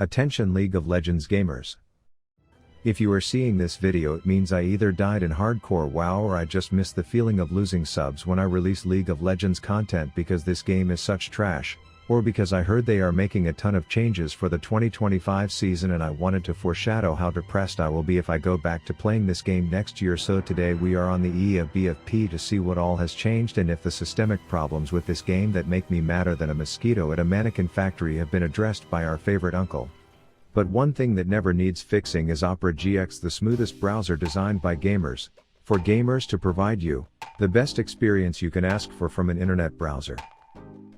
Attention League of Legends gamers. If you are seeing this video, it means I either died in hardcore WoW or I just missed the feeling of losing subs when I release League of Legends content because this game is such trash, or because I heard they are making a ton of changes for the 2025 season and I wanted to foreshadow how depressed I will be if I go back to playing this game next year. So today we are on the E of BFP to see what all has changed and if the systemic problems with this game that make me madder than a mosquito at a mannequin factory have been addressed by our favorite uncle. But one thing that never needs fixing is Opera GX, the smoothest browser designed by gamers, for gamers to provide you the best experience you can ask for from an internet browser.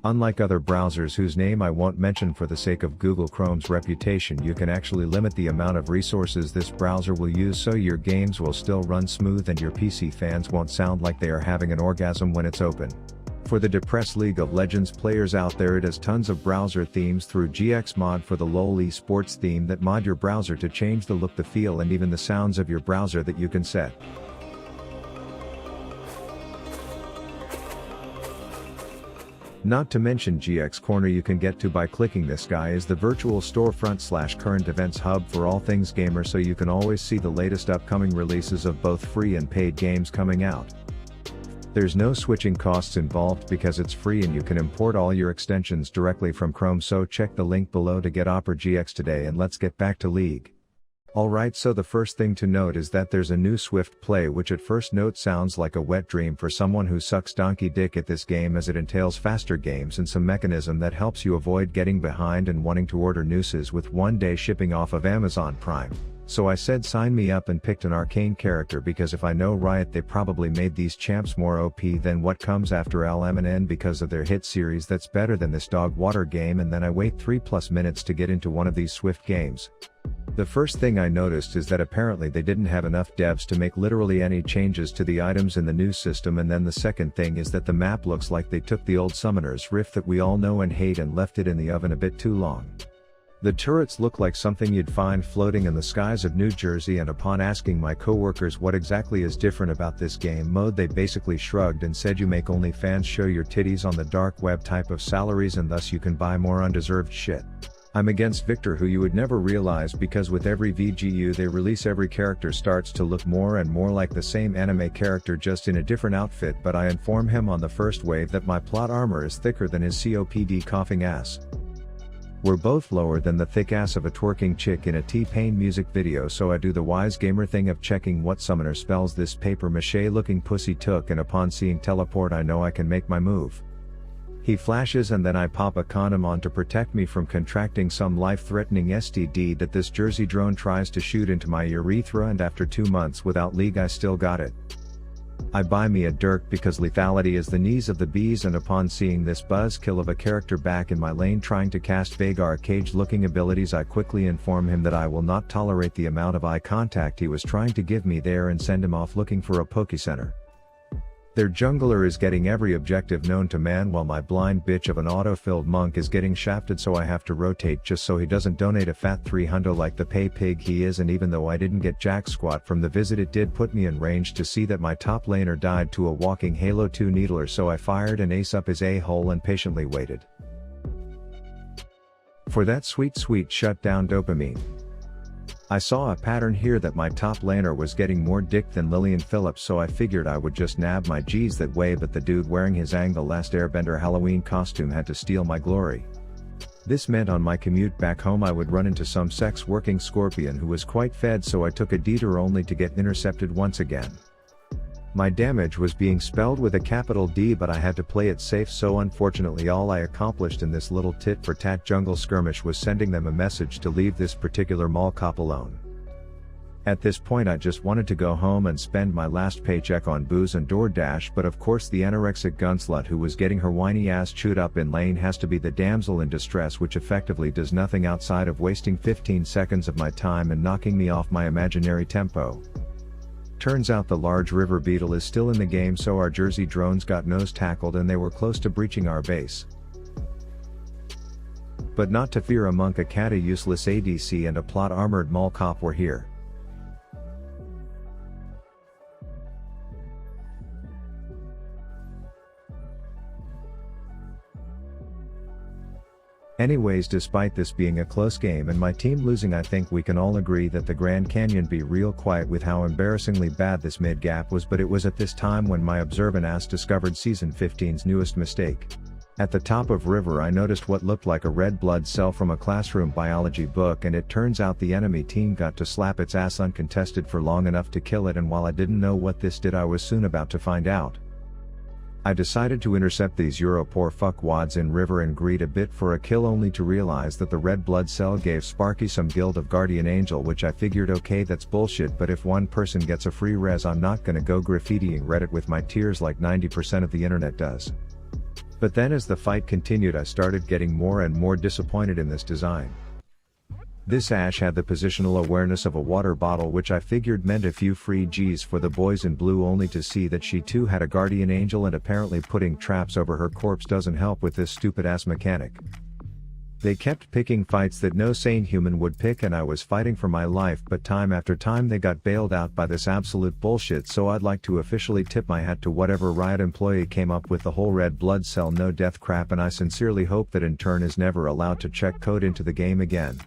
Unlike other browsers whose name I won't mention for the sake of Google Chrome's reputation, you can actually limit the amount of resources this browser will use so your games will still run smooth and your PC fans won't sound like they are having an orgasm when it's open. For the depressed League of Legends players out there, it has tons of browser themes through GX Mod for the LoL esports theme that mod your browser to change the look, the feel and even the sounds of your browser that you can set. Not to mention GX Corner you can get to by clicking this guy is the virtual storefront / current events hub for all things gamer, so you can always see the latest upcoming releases of both free and paid games coming out. There's no switching costs involved because it's free and you can import all your extensions directly from Chrome, so check the link below to get Opera GX today and let's get back to League. Alright, so the first thing to note is that there's a new Swiftplay, which at first note sounds like a wet dream for someone who sucks donkey dick at this game, as it entails faster games and some mechanism that helps you avoid getting behind and wanting to order nooses with one-day shipping off of Amazon Prime. So I said sign me up and picked an arcane character because if I know Riot, they probably made these champs more OP than what comes after LMNN because of their hit series that's better than this dog water game, and then I wait 3+ minutes to get into one of these Swift games. The first thing I noticed is that apparently they didn't have enough devs to make literally any changes to the items in the new system, and then the second thing is that the map looks like they took the old Summoner's Rift that we all know and hate and left it in the oven a bit too long. The turrets look like something you'd find floating in the skies of New Jersey, and upon asking my coworkers what exactly is different about this game mode, they basically shrugged and said you make OnlyFans show your titties on the dark web type of salaries and thus you can buy more undeserved shit. I'm against Victor, who you would never realize because with every VGU they release every character starts to look more and more like the same anime character just in a different outfit, but I inform him on the first wave that my plot armor is thicker than his COPD coughing ass. We're both lower than the thick ass of a twerking chick in a T-Pain music video, so I do the wise gamer thing of checking what summoner spells this paper mache looking pussy took, and upon seeing teleport I know I can make my move. He flashes and then I pop a condom on to protect me from contracting some life-threatening STD that this Jersey drone tries to shoot into my urethra, and after 2 months without League I still got it. I buy me a Dirk because lethality is the knees of the bees, and upon seeing this buzzkill of a character back in my lane trying to cast vague arcade looking abilities, I quickly inform him that I will not tolerate the amount of eye contact he was trying to give me there and send him off looking for a Pokecenter. Their jungler is getting every objective known to man while my blind bitch of an auto-filled monk is getting shafted, so I have to rotate just so he doesn't donate a fat 300 like the pay pig he is, and even though I didn't get jack squat from the visit, it did put me in range to see that my top laner died to a walking Halo 2 needler, so I fired an ace up his a-hole and patiently waited for that sweet shutdown dopamine. I saw a pattern here that my top laner was getting more dick than Lillian Phillips, so I figured I would just nab my G's that way, but the dude wearing his Aang the Last Airbender Halloween costume had to steal my glory. This meant on my commute back home I would run into some sex-working scorpion who was quite fed, so I took a detour only to get intercepted once again. My damage was being spelled with a capital D, but I had to play it safe, so unfortunately all I accomplished in this little tit-for-tat jungle skirmish was sending them a message to leave this particular mall cop alone. At this point I just wanted to go home and spend my last paycheck on booze and DoorDash, but of course the anorexic gunslut who was getting her whiny ass chewed up in lane has to be the damsel in distress, which effectively does nothing outside of wasting 15 seconds of my time and knocking me off my imaginary tempo. Turns out the large river beetle is still in the game, so our Jersey drones got nose tackled and they were close to breaching our base. But not to fear, a monk, a cat, a useless ADC and a plot armored mall cop were here. Anyways, despite this being a close game and my team losing, I think we can all agree that the Grand Canyon be real quiet with how embarrassingly bad this mid gap was, but it was at this time when my observant ass discovered Season 15's newest mistake. At the top of river I noticed what looked like a red blood cell from a classroom biology book, and it turns out the enemy team got to slap its ass uncontested for long enough to kill it, and while I didn't know what this did I was soon about to find out. I decided to intercept these Euro poor fuckwads in river and greed a bit for a kill, only to realize that the red blood cell gave Sparky some Guild of Guardian Angel, which I figured okay, that's bullshit, but if one person gets a free res I'm not gonna go graffitiing Reddit with my tears like 90% of the internet does. But then as the fight continued I started getting more and more disappointed in this design. This Ash had the positional awareness of a water bottle, which I figured meant a few free G's for the boys in blue, only to see that she too had a guardian angel, and apparently putting traps over her corpse doesn't help with this stupid ass mechanic. They kept picking fights that no sane human would pick, and I was fighting for my life, but time after time they got bailed out by this absolute bullshit. So I'd like to officially tip my hat to whatever Riot employee came up with the whole red blood cell no death crap, and I sincerely hope that in turn is never allowed to check code into the game again.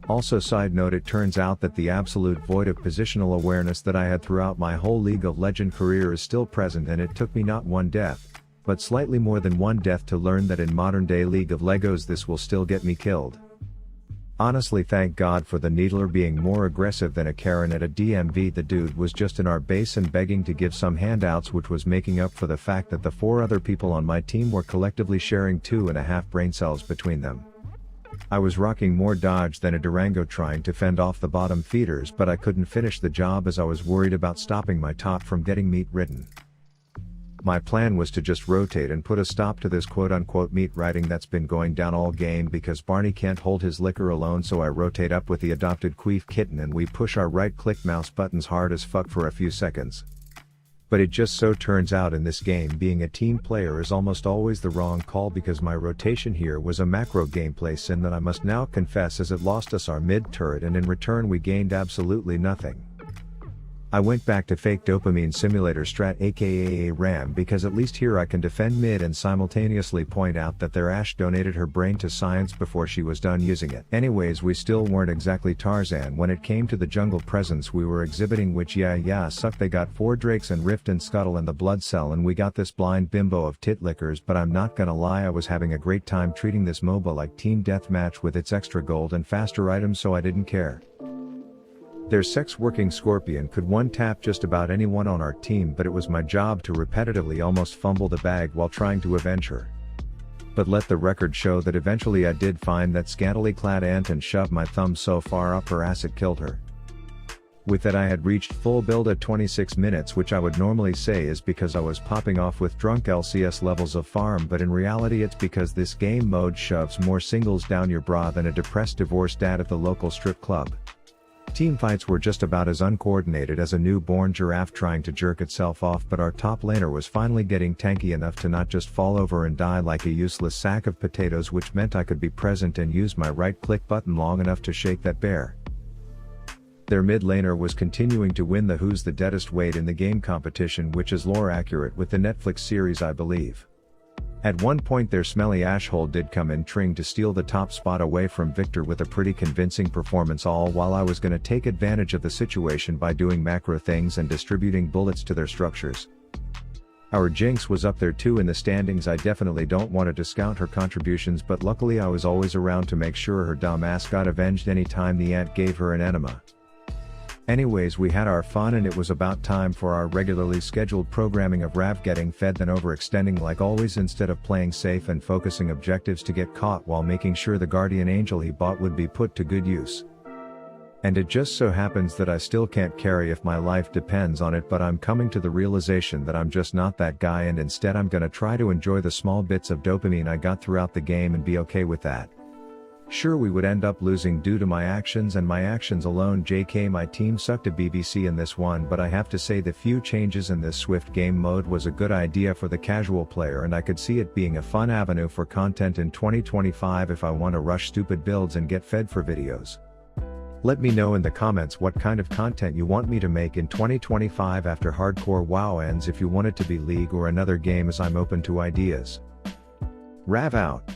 Also, side note, it turns out that the absolute void of positional awareness that I had throughout my whole League of Legends career is still present, and it took me not one death, but slightly more than one death to learn that in modern day League of Legos this will still get me killed. Honestly, thank God for the Needler being more aggressive than a Karen at a DMV. The dude was just in our base and begging to give some handouts, which was making up for the fact that the 4 other people on my team were collectively sharing 2.5 brain cells between them. I was rocking more dodge than a Durango trying to fend off the bottom feeders, but I couldn't finish the job as I was worried about stopping my top from getting meat ridden. My plan was to just rotate and put a stop to this quote-unquote meat riding that's been going down all game, because Barney can't hold his liquor alone, so I rotate up with the adopted queef kitten and we push our right-click mouse buttons hard as fuck for a few seconds. But it just so turns out in this game being a team player is almost always the wrong call, because my rotation here was a macro gameplay sin that I must now confess, as it lost us our mid turret and in return we gained absolutely nothing. I went back to fake dopamine simulator strat aka RAM, because at least here I can defend mid and simultaneously point out that their Ash donated her brain to science before she was done using it. Anyways, we still weren't exactly Tarzan when it came to the jungle presence we were exhibiting, which yeah suck. They got 4 Drakes and Rift and Scuttle and the Blood Cell, and we got this blind bimbo of tit lickers, but I'm not gonna lie, I was having a great time treating this MOBA like Team Deathmatch with its extra gold and faster items, so I didn't care. Their sex-working Scorpion could one-tap just about anyone on our team, but it was my job to repetitively almost fumble the bag while trying to avenge her. But let the record show that eventually I did find that scantily clad ant and shoved my thumb so far up her ass it killed her. With that I had reached full build at 26 minutes, which I would normally say is because I was popping off with drunk LCS levels of farm, but in reality it's because this game mode shoves more singles down your bra than a depressed divorced dad at the local strip club. Teamfights were just about as uncoordinated as a newborn giraffe trying to jerk itself off, but our top laner was finally getting tanky enough to not just fall over and die like a useless sack of potatoes, which meant I could be present and use my right-click button long enough to shake that bear. Their mid laner was continuing to win the Who's the Deadest weight in the game competition, which is lore accurate with the Netflix series, I believe. At one point their smelly ashhole did come in trying to steal the top spot away from Victor with a pretty convincing performance, all while I was gonna take advantage of the situation by doing macro things and distributing bullets to their structures. Our Jinx was up there too in the standings. I definitely don't want to discount her contributions, but luckily I was always around to make sure her dumb ass got avenged anytime the ant gave her an enema. Anyways, we had our fun and it was about time for our regularly scheduled programming of Rav getting fed then overextending like always instead of playing safe and focusing objectives to get caught while making sure the guardian angel he bought would be put to good use. And it just so happens that I still can't carry if my life depends on it, but I'm coming to the realization that I'm just not that guy, and instead I'm gonna try to enjoy the small bits of dopamine I got throughout the game and be okay with that. Sure, we would end up losing due to my actions and my actions alone. JK, my team sucked a BBC in this one, but I have to say the few changes in this Swift game mode was a good idea for the casual player, and I could see it being a fun avenue for content in 2025 if I want to rush stupid builds and get fed for videos. Let me know in the comments what kind of content you want me to make in 2025 after Hardcore WoW ends, if you want it to be League or another game, as I'm open to ideas. Rav out.